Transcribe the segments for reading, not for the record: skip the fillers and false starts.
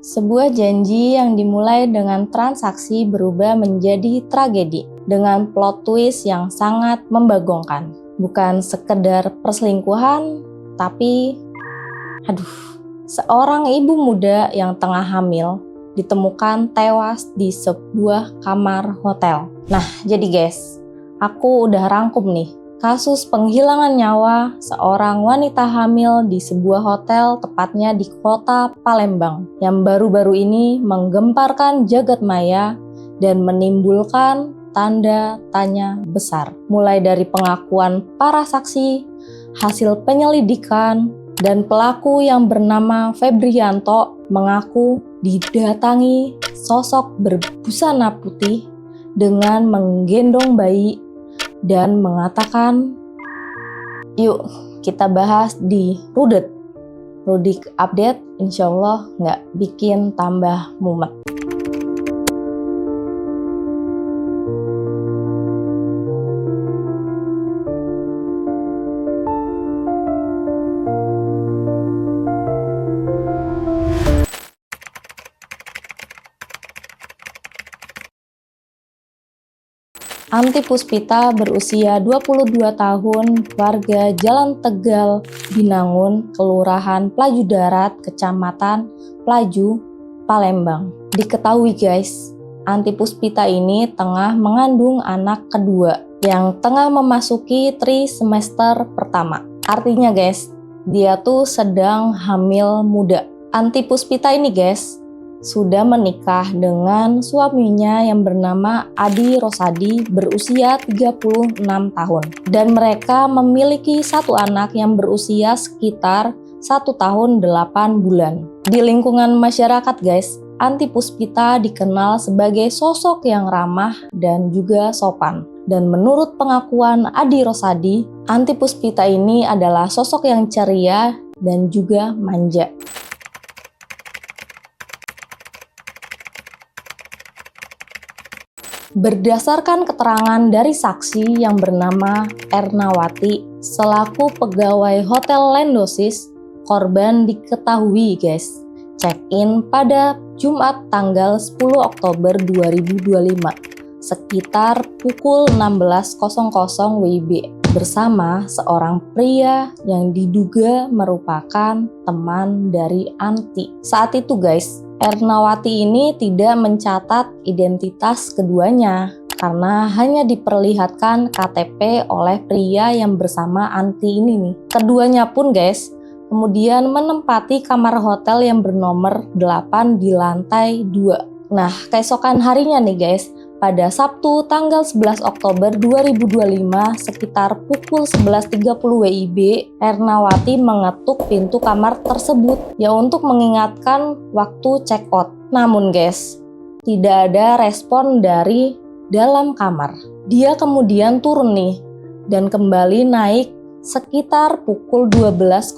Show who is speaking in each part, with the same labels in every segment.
Speaker 1: Sebuah janji yang dimulai dengan transaksi berubah menjadi tragedi dengan plot twist yang sangat membagongkan. Bukan sekedar perselingkuhan, tapi seorang ibu muda yang tengah hamil ditemukan tewas di sebuah kamar hotel. Nah, jadi guys, aku udah rangkum nih kasus penghilangan nyawa seorang wanita hamil di sebuah hotel, tepatnya di kota Palembang, yang baru-baru ini menggemparkan jagat maya dan menimbulkan tanda tanya besar. Mulai dari pengakuan para saksi, hasil penyelidikan, dan pelaku yang bernama Febrianto mengaku didatangi sosok berbusana putih dengan menggendong bayi dan mengatakan, yuk kita bahas di Rudik Update, insya Allah nggak bikin tambah mumet. Anti Puspita berusia 22 tahun, warga Jalan Tegal, Binangun, Kelurahan Pelaju Darat, Kecamatan Pelaju, Palembang. Diketahui guys, Anti Puspita ini tengah mengandung anak kedua yang tengah memasuki trimester pertama. Artinya guys, dia tuh sedang hamil muda. Anti Puspita ini guys, sudah menikah dengan suaminya yang bernama Adi Rosadi berusia 36 tahun. Dan mereka memiliki satu anak yang berusia sekitar 1 tahun 8 bulan. Di lingkungan masyarakat guys, Anti Puspita dikenal sebagai sosok yang ramah dan juga sopan. Dan menurut pengakuan Adi Rosadi, Anti Puspita ini adalah sosok yang ceria dan juga manja. Berdasarkan keterangan dari saksi yang bernama Ernawati selaku pegawai Hotel Lendosis, korban diketahui guys check-in pada Jumat tanggal 10 Oktober 2025 sekitar pukul 16.00 WIB bersama seorang pria yang diduga merupakan teman dari Anti. Saat itu guys, Ernawati ini tidak mencatat identitas keduanya karena hanya diperlihatkan KTP oleh pria yang bersama Anti ini nih. Keduanya pun guys kemudian menempati kamar hotel yang bernomor 8 di lantai 2. Nah, keesokan harinya nih guys, pada Sabtu tanggal 11 Oktober 2025 sekitar pukul 11.30 WIB, Ernawati mengetuk pintu kamar tersebut ya untuk mengingatkan waktu check out. Namun guys, tidak ada respon dari dalam kamar. Dia kemudian turun nih dan kembali naik sekitar pukul 12.00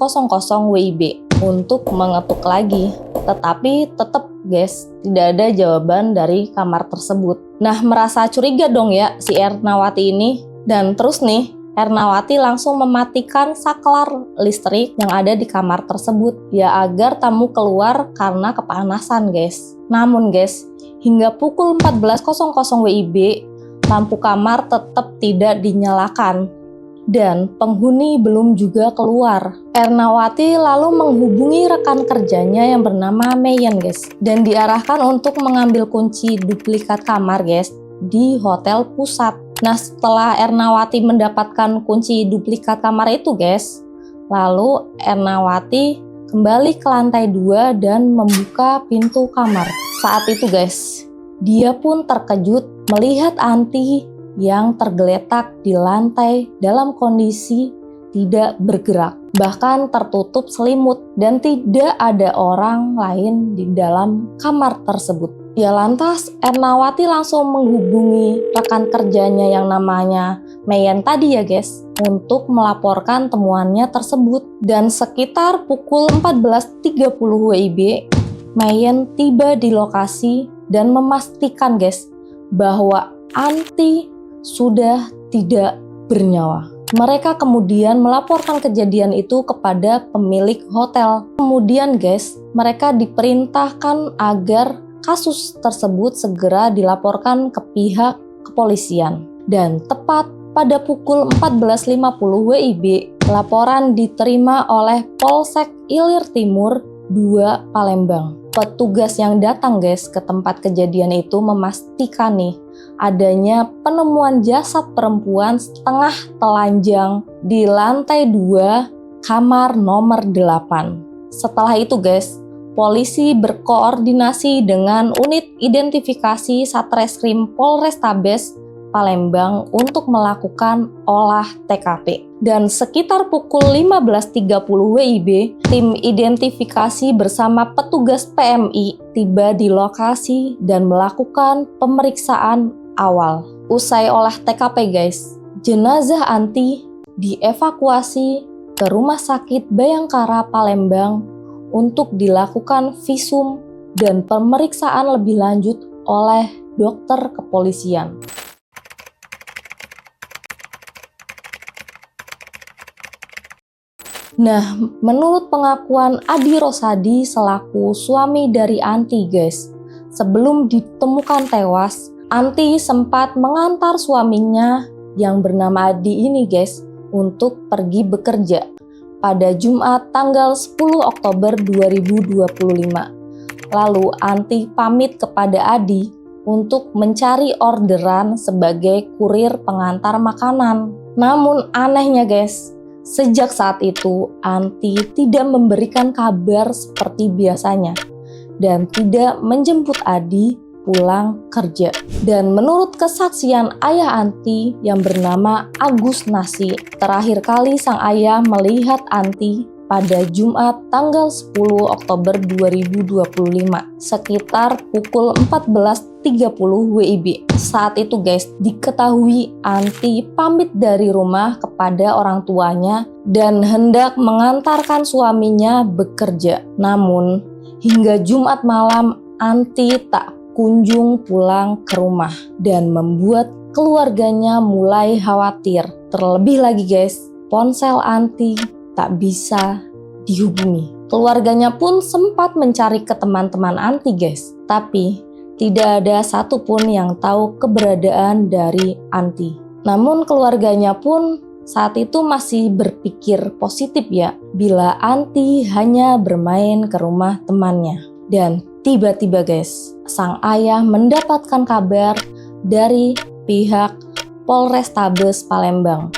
Speaker 1: WIB untuk mengetuk lagi. Tetapi tetap guys, tidak ada jawaban dari kamar tersebut. Nah, merasa curiga dong ya si Ernawati ini. Dan terus nih, Ernawati langsung mematikan saklar listrik yang ada di kamar tersebut ya agar tamu keluar karena kepanasan guys. Namun guys, hingga pukul 14.00 WIB, lampu kamar tetap tidak dinyalakan dan penghuni belum juga keluar. Ernawati lalu menghubungi rekan kerjanya yang bernama Meyen guys dan diarahkan untuk mengambil kunci duplikat kamar guys di hotel pusat. Nah, setelah Ernawati mendapatkan kunci duplikat kamar itu guys, lalu Ernawati kembali ke lantai 2 dan membuka pintu kamar. Saat itu guys, dia pun terkejut melihat Anti yang tergeletak di lantai dalam kondisi tidak bergerak, bahkan tertutup selimut dan tidak ada orang lain di dalam kamar tersebut. Ya lantas Ernawati langsung menghubungi rekan kerjanya yang namanya Meyen tadi ya guys untuk melaporkan temuannya tersebut. Dan sekitar pukul 14.30 WIB, Meyen tiba di lokasi dan memastikan guys bahwa Anti sudah tidak bernyawa. Mereka kemudian melaporkan kejadian itu kepada pemilik hotel. Kemudian guys, mereka diperintahkan agar kasus tersebut segera dilaporkan ke pihak kepolisian. Dan tepat pada pukul 14.50 WIB, laporan diterima oleh Polsek Ilir Timur 2 Palembang. Petugas yang datang guys ke tempat kejadian itu memastikan nih adanya penemuan jasad perempuan setengah telanjang di lantai 2 kamar nomor 8. Setelah itu guys, polisi berkoordinasi dengan unit identifikasi Satreskrim Polrestabes Palembang untuk melakukan olah TKP. Dan sekitar pukul 15.30 WIB, tim identifikasi bersama petugas PMI tiba di lokasi dan melakukan pemeriksaan awal. Usai olah TKP guys, jenazah Anti dievakuasi ke Rumah Sakit Bayangkara Palembang untuk dilakukan visum dan pemeriksaan lebih lanjut oleh dokter kepolisian. Nah, menurut pengakuan Adi Rosadi selaku suami dari Anti guys, sebelum ditemukan tewas, Anti sempat mengantar suaminya yang bernama Adi ini guys untuk pergi bekerja pada Jumat tanggal 10 Oktober 2025. Lalu Anti pamit kepada Adi untuk mencari orderan sebagai kurir pengantar makanan. Namun anehnya guys, sejak saat itu, Anti tidak memberikan kabar seperti biasanya dan tidak menjemput Adi pulang kerja. Dan menurut kesaksian ayah Anti yang bernama Agus Nasi, terakhir kali sang ayah melihat Anti pada Jumat tanggal 10 Oktober 2025 sekitar pukul 14.30 WIB. Saat itu guys, diketahui Anti pamit dari rumah kepada orang tuanya dan hendak mengantarkan suaminya bekerja. Namun, hingga Jumat malam Anti tak kunjung pulang ke rumah dan membuat keluarganya mulai khawatir. Terlebih lagi guys, ponsel Anti tak bisa dihubungi. Keluarganya pun sempat mencari ke teman-teman Anti guys, tapi tidak ada satupun yang tahu keberadaan dari Anti. Namun keluarganya pun saat itu masih berpikir positif ya, bila Anti hanya bermain ke rumah temannya. Dan tiba-tiba guys, sang ayah mendapatkan kabar dari pihak Polrestabes Palembang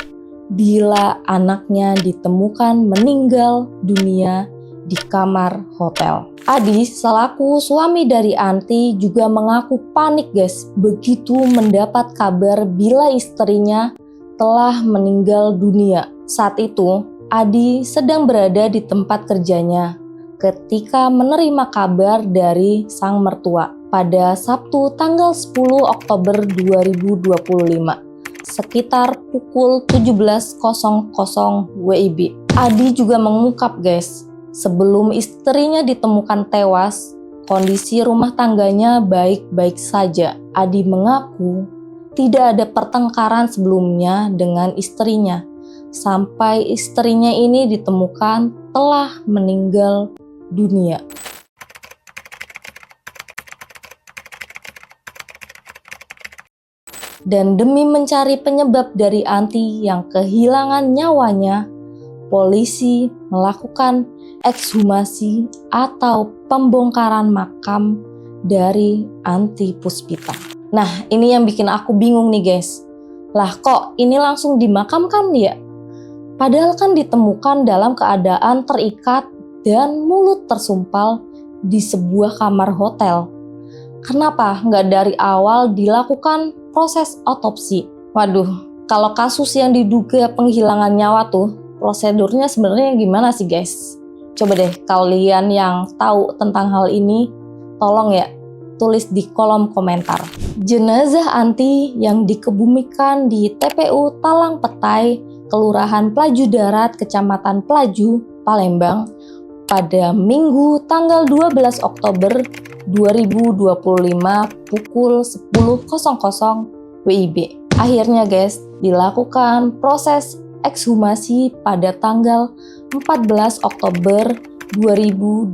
Speaker 1: bila anaknya ditemukan meninggal dunia di kamar hotel. Adi selaku suami dari Anti juga mengaku panik guys begitu mendapat kabar bila istrinya telah meninggal dunia. Saat itu Adi sedang berada di tempat kerjanya ketika menerima kabar dari sang mertua pada Sabtu tanggal 10 Oktober 2025. Sekitar pukul 17.00 WIB. Adi juga mengungkap guys, sebelum istrinya ditemukan tewas, kondisi rumah tangganya baik-baik saja. Adi mengaku tidak ada pertengkaran sebelumnya dengan istrinya, sampai istrinya ini ditemukan telah meninggal dunia. Dan demi mencari penyebab dari Anti yang kehilangan nyawanya, polisi melakukan ekshumasi atau pembongkaran makam dari Anti Puspita. Nah, ini yang bikin aku bingung nih guys. Lah kok ini langsung dimakamkan ya? Padahal kan ditemukan dalam keadaan terikat dan mulut tersumpal di sebuah kamar hotel. Kenapa nggak dari awal dilakukan proses otopsi? Waduh, kalau kasus yang diduga penghilangan nyawa tuh, prosedurnya sebenarnya gimana sih guys? Coba deh kalian yang tahu tentang hal ini, tolong ya tulis di kolom komentar. Jenazah Anti yang dikebumikan di TPU Talang Petai, Kelurahan Pelaju Darat, Kecamatan Pelaju, Palembang pada Minggu tanggal 12 Oktober 2025 pukul 10.00 WIB. Akhirnya guys, dilakukan proses ekshumasi pada tanggal 14 Oktober 2025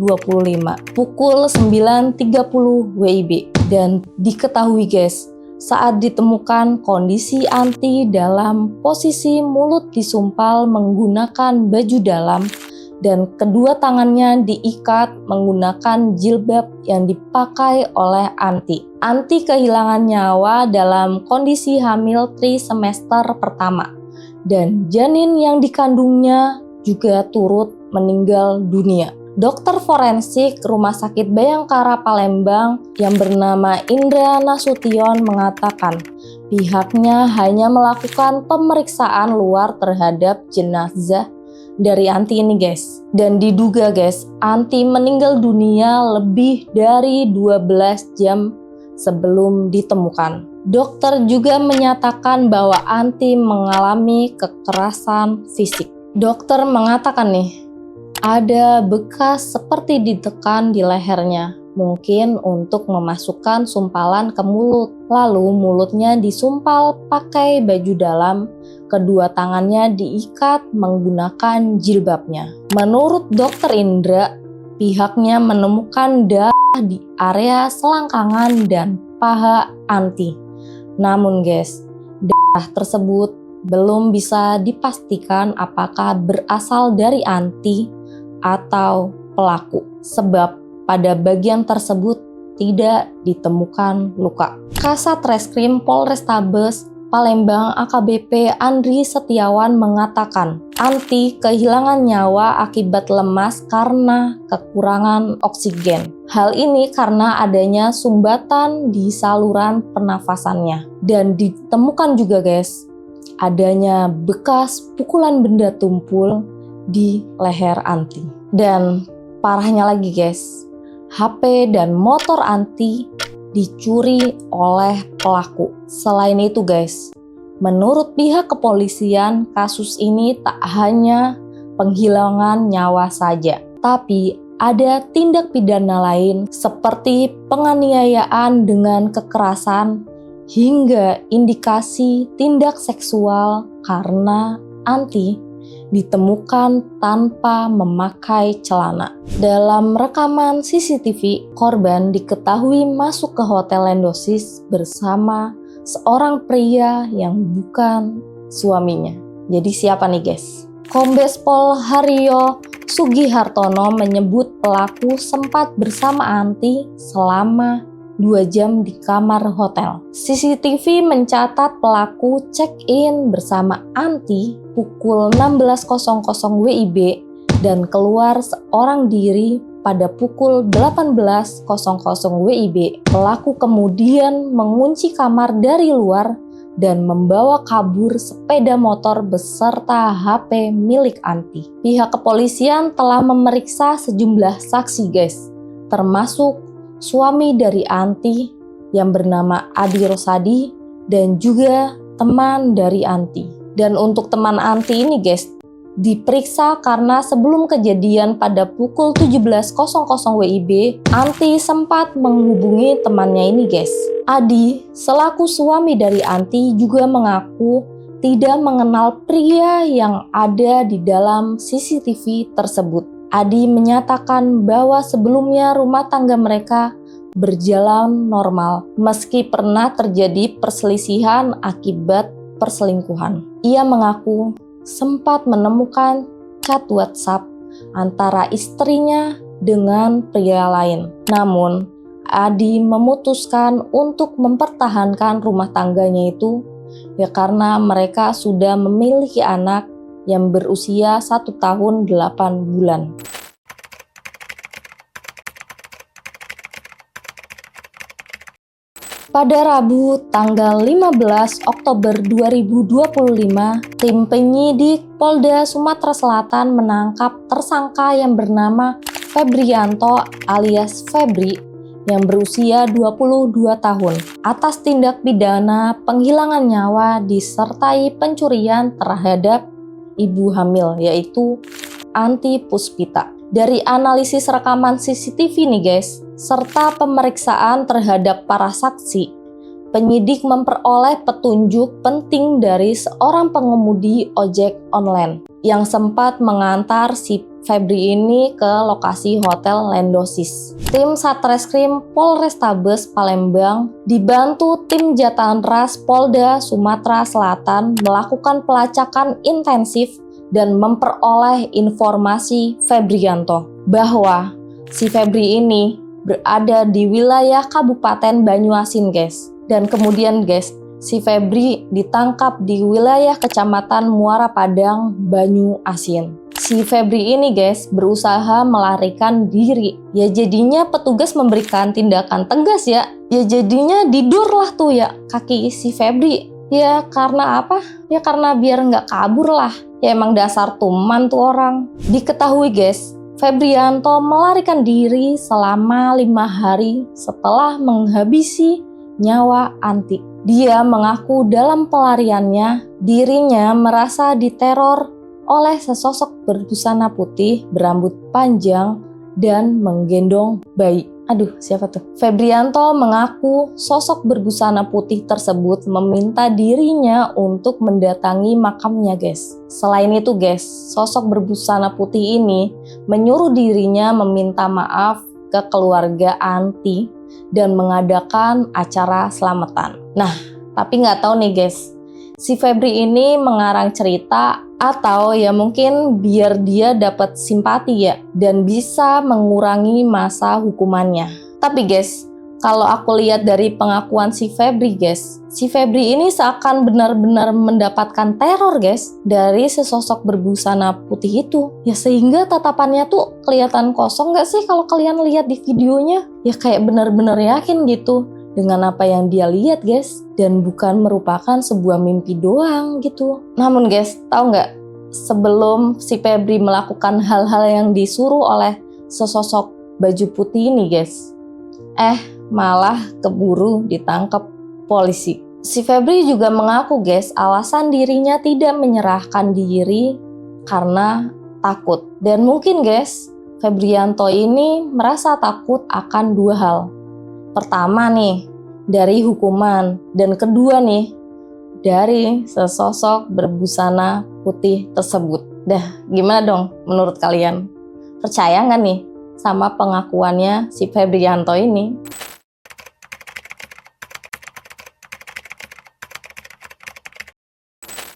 Speaker 1: pukul 9.30 WIB. Dan diketahui guys, saat ditemukan kondisi Anti dalam posisi mulut disumpal menggunakan baju dalam dan kedua tangannya diikat menggunakan jilbab yang dipakai oleh Anti. Anti kehilangan nyawa dalam kondisi hamil trimester pertama dan janin yang dikandungnya juga turut meninggal dunia. Dokter forensik Rumah Sakit Bayangkara Palembang yang bernama Indra Nasution mengatakan pihaknya hanya melakukan pemeriksaan luar terhadap jenazah dari Anti ini guys. Dan diduga guys, Anti meninggal dunia lebih dari 12 jam sebelum ditemukan. Dokter juga menyatakan bahwa Anti mengalami kekerasan fisik. Dokter mengatakan nih, ada bekas seperti ditekan di lehernya, mungkin untuk memasukkan sumpalan ke mulut. Lalu mulutnya disumpal pakai baju dalam, kedua tangannya diikat menggunakan jilbabnya. Menurut Dokter Indra, pihaknya menemukan darah di area selangkangan dan paha Anti. Namun guys, darah tersebut belum bisa dipastikan apakah berasal dari Anti atau pelaku, sebab pada bagian tersebut tidak ditemukan luka. Kasat Reskrim Polrestabes Palembang AKBP Andri Setiawan mengatakan Anti kehilangan nyawa akibat lemas karena kekurangan oksigen. Hal ini karena adanya sumbatan di saluran pernafasannya. Dan ditemukan juga guys, adanya bekas pukulan benda tumpul di leher Anti. Dan parahnya lagi guys, HP dan motor Anti dicuri oleh pelaku. Selain itu guys, menurut pihak kepolisian, kasus ini tak hanya penghilangan nyawa saja, tapi ada tindak pidana lain seperti penganiayaan dengan kekerasan hingga indikasi tindak seksual karena Anti ditemukan tanpa memakai celana. Dalam rekaman CCTV, korban diketahui masuk ke Hotel Lendosis bersama seorang pria yang bukan suaminya. Jadi siapa nih guys? Kombes Pol Haryo Sugihartono menyebut pelaku sempat bersama Anti selama 2 jam di kamar hotel. CCTV mencatat pelaku check-in bersama Anti pukul 16.00 WIB dan keluar seorang diri pada pukul 18.00 WIB. Pelaku kemudian mengunci kamar dari luar dan membawa kabur sepeda motor beserta HP milik Anti. Pihak kepolisian telah memeriksa sejumlah saksi guys, termasuk suami dari Anti yang bernama Adi Rosadi dan juga teman dari Anti. Dan untuk teman Anti ini guys, diperiksa karena sebelum kejadian pada pukul 17.00 WIB, Anti sempat menghubungi temannya ini guys. Adi, selaku suami dari Anti, juga mengaku tidak mengenal pria yang ada di dalam CCTV tersebut. Adi menyatakan bahwa sebelumnya rumah tangga mereka berjalan normal, meski pernah terjadi perselisihan akibat perselingkuhan. Ia mengaku sempat menemukan chat WhatsApp antara istrinya dengan pria lain. Namun, Adi memutuskan untuk mempertahankan rumah tangganya itu ya karena mereka sudah memiliki anak yang berusia 1 tahun 8 bulan. Pada Rabu tanggal 15 Oktober 2025, tim penyidik Polda Sumatera Selatan menangkap tersangka yang bernama Febrianto alias Febri yang berusia 22 tahun atas tindak pidana penghilangan nyawa disertai pencurian terhadap ibu hamil, yaitu Anti Puspita. Dari analisis rekaman CCTV nih guys, serta pemeriksaan terhadap para saksi, penyidik memperoleh petunjuk penting dari seorang pengemudi ojek online yang sempat mengantar si Febri ini ke lokasi Hotel Lendosis. Tim Satreskrim Polrestabes Palembang dibantu tim Jatan Ras Polda Sumatera Selatan melakukan pelacakan intensif dan memperoleh informasi Febrianto bahwa si Febri ini berada di wilayah Kabupaten Banyuasin, guys. Dan kemudian, guys, si Febri ditangkap di wilayah Kecamatan Muara Padang, Banyuasin. Si Febri ini, guys, berusaha melarikan diri. Ya jadinya petugas memberikan tindakan tegas ya. Ya jadinya didor lah tuh ya kaki si Febri. Ya karena apa? Ya karena biar nggak kabur lah. Ya emang dasar tuman tuh orang. Diketahui, guys, Febrianto melarikan diri selama 5 hari setelah menghabisi nyawa Anti. Dia mengaku dalam pelariannya, dirinya merasa diteror oleh sesosok berbusana putih, berambut panjang, dan menggendong bayi. Aduh, siapa tuh? Febrianto mengaku sosok berbusana putih tersebut meminta dirinya untuk mendatangi makamnya, guys. Selain itu, guys, sosok berbusana putih ini menyuruh dirinya meminta maaf ke keluarga Anti dan mengadakan acara selamatan. Nah, tapi nggak tahu nih, guys, si Febri ini mengarang cerita atau ya mungkin biar dia dapat simpati ya dan bisa mengurangi masa hukumannya. Tapi guys, kalau aku lihat dari pengakuan si Febri, guys, si Febri ini seakan benar-benar mendapatkan teror, guys, dari sesosok berbusana putih itu. Ya sehingga tatapannya tuh kelihatan kosong gak sih kalau kalian lihat di videonya? Ya kayak benar-benar yakin gitu dengan apa yang dia lihat, guys, dan bukan merupakan sebuah mimpi doang gitu. Namun guys, tahu nggak, sebelum si Febri melakukan hal-hal yang disuruh oleh sesosok baju putih ini, guys, malah keburu ditangkap polisi. Si Febri juga mengaku, guys, alasan dirinya tidak menyerahkan diri karena takut. Dan mungkin, guys, Febrianto ini merasa takut akan 2 hal. Pertama nih, dari hukuman, dan kedua nih, dari sesosok berbusana putih tersebut. Dah, gimana dong menurut kalian? Percaya nggak nih sama pengakuannya si Febrianto ini?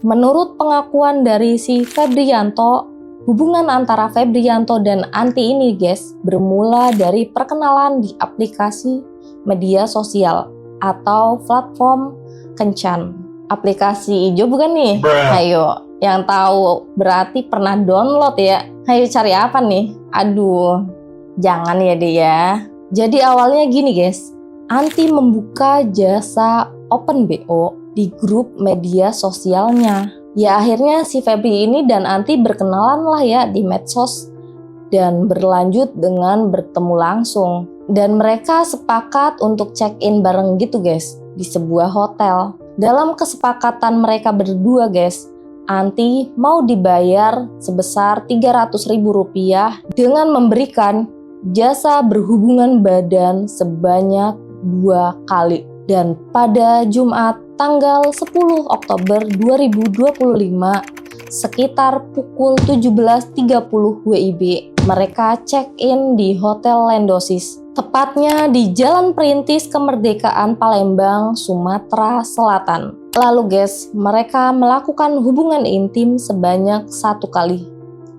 Speaker 1: Menurut pengakuan dari si Febrianto, hubungan antara Febrianto dan Anti ini, guys, bermula dari perkenalan di aplikasi media sosial atau platform Kencan. Aplikasi hijau bukan nih? Ayo, yang tahu berarti pernah download ya. Ayo cari apa nih? Aduh, jangan ya deh ya. Jadi awalnya gini, guys, Anti membuka jasa Open BO di grup media sosialnya. Ya akhirnya si Febri ini dan Anti berkenalan lah ya di medsos dan berlanjut dengan bertemu langsung. Dan mereka sepakat untuk check-in bareng gitu, guys, di sebuah hotel. Dalam kesepakatan mereka berdua, guys, Anti mau dibayar sebesar Rp300.000 dengan memberikan jasa berhubungan badan sebanyak 2 kali. Dan pada Jumat tanggal 10 Oktober 2025 sekitar pukul 17.30 WIB, mereka check-in di Hotel Lendosis, tepatnya di Jalan Perintis Kemerdekaan Palembang, Sumatera Selatan. Lalu guys, mereka melakukan hubungan intim sebanyak 1 kali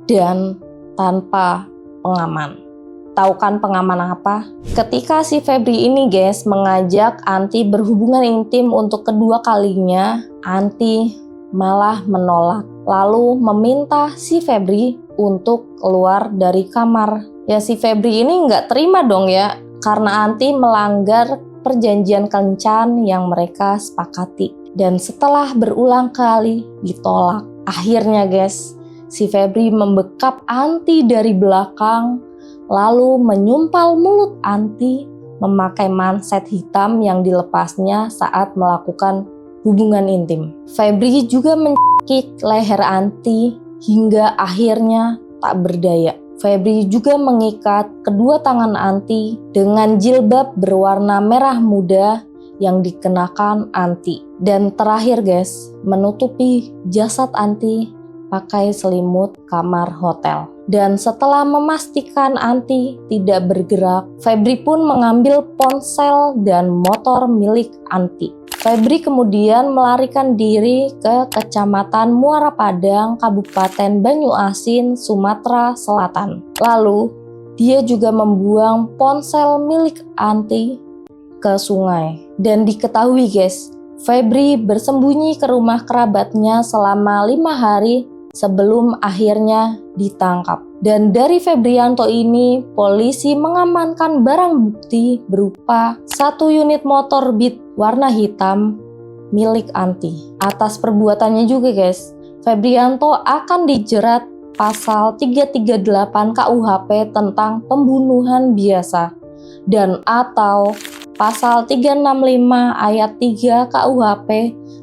Speaker 1: dan tanpa pengaman. Tahu kan pengaman apa? Ketika si Febri ini, guys, mengajak Anti berhubungan intim untuk kedua kalinya, Anti malah menolak, lalu meminta si Febri untuk keluar dari kamar. Ya si Febri ini nggak terima dong ya, karena Anti melanggar perjanjian kencan yang mereka sepakati. Dan setelah berulang kali ditolak, akhirnya guys, si Febri membekap Anti dari belakang, lalu menyumpal mulut Anti memakai manset hitam yang dilepasnya saat melakukan hubungan intim. Febri juga mencekik leher Anti hingga akhirnya tak berdaya. Febri juga mengikat kedua tangan Anti dengan jilbab berwarna merah muda yang dikenakan Anti. Dan terakhir guys, menutupi jasad Anti pakai selimut kamar hotel. Dan setelah memastikan Anti tidak bergerak, Febri pun mengambil ponsel dan motor milik Anti. Febri kemudian melarikan diri ke Kecamatan Muara Padang, Kabupaten Banyuasin, Sumatera Selatan. Lalu, dia juga membuang ponsel milik Anti ke sungai. Dan diketahui guys, Febri bersembunyi ke rumah kerabatnya selama 5 hari sebelum akhirnya ditangkap. Dan dari Febrianto ini, polisi mengamankan barang bukti berupa 1 unit motor Beat warna hitam milik Anti. Atas perbuatannya juga guys, Febrianto akan dijerat pasal 338 KUHP tentang pembunuhan biasa dan atau pasal 365 ayat 3 KUHP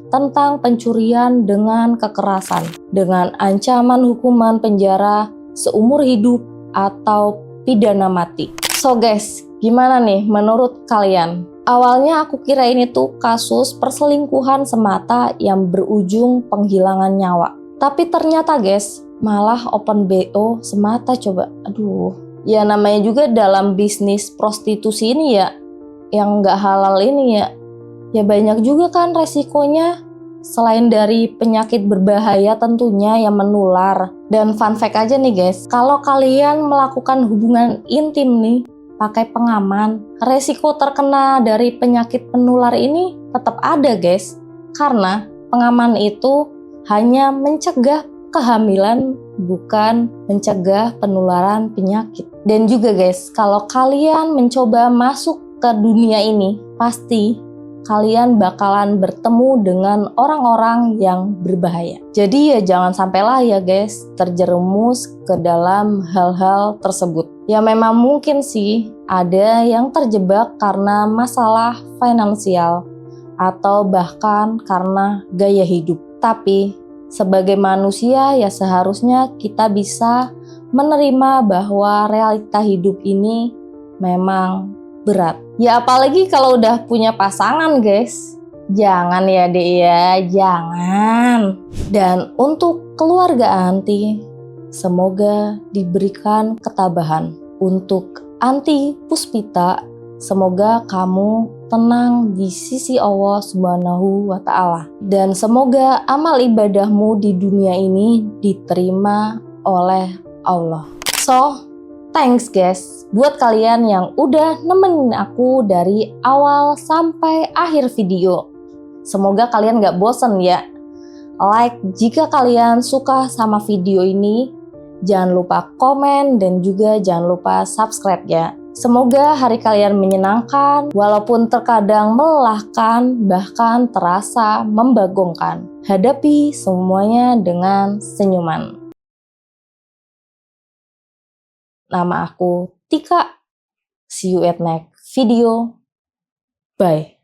Speaker 1: tentang pencurian dengan kekerasan dengan ancaman hukuman penjara seumur hidup atau pidana mati. So guys, gimana nih menurut kalian? Awalnya aku kira ini tuh kasus perselingkuhan semata yang berujung penghilangan nyawa. Tapi ternyata guys, malah open BO semata coba. Aduh, ya namanya juga dalam bisnis prostitusi ini ya, yang nggak halal ini ya banyak juga kan resikonya. Selain dari penyakit berbahaya tentunya yang menular. Dan fun fact aja nih guys, kalau kalian melakukan hubungan intim nih pakai pengaman, resiko terkena dari penyakit penular ini tetap ada guys. Karena pengaman itu hanya mencegah kehamilan, bukan mencegah penularan penyakit. Dan juga guys, kalau kalian mencoba masuk ke dunia ini, pasti kalian bakalan bertemu dengan orang-orang yang berbahaya. Jadi ya jangan sampailah ya guys terjerumus ke dalam hal-hal tersebut. Ya memang mungkin sih ada yang terjebak karena masalah finansial atau bahkan karena gaya hidup. Tapi sebagai manusia ya seharusnya kita bisa menerima bahwa realita hidup ini memang berat. Ya apalagi kalau udah punya pasangan guys. Jangan ya dek ya, jangan. Dan untuk keluarga Anti, semoga diberikan ketabahan. Untuk Anti Puspita, semoga kamu tenang di sisi Allah Subhanahu wa Ta'ala. Dan semoga amal ibadahmu di dunia ini diterima oleh Allah. So, thanks guys buat kalian yang udah nemenin aku dari awal sampai akhir video. Semoga kalian gak bosen ya. Like jika kalian suka sama video ini. Jangan lupa komen dan juga jangan lupa subscribe ya. Semoga hari kalian menyenangkan walaupun terkadang melelahkan bahkan terasa membagongkan. Hadapi semuanya dengan senyuman. Nama aku Tika. See you at next video. Bye.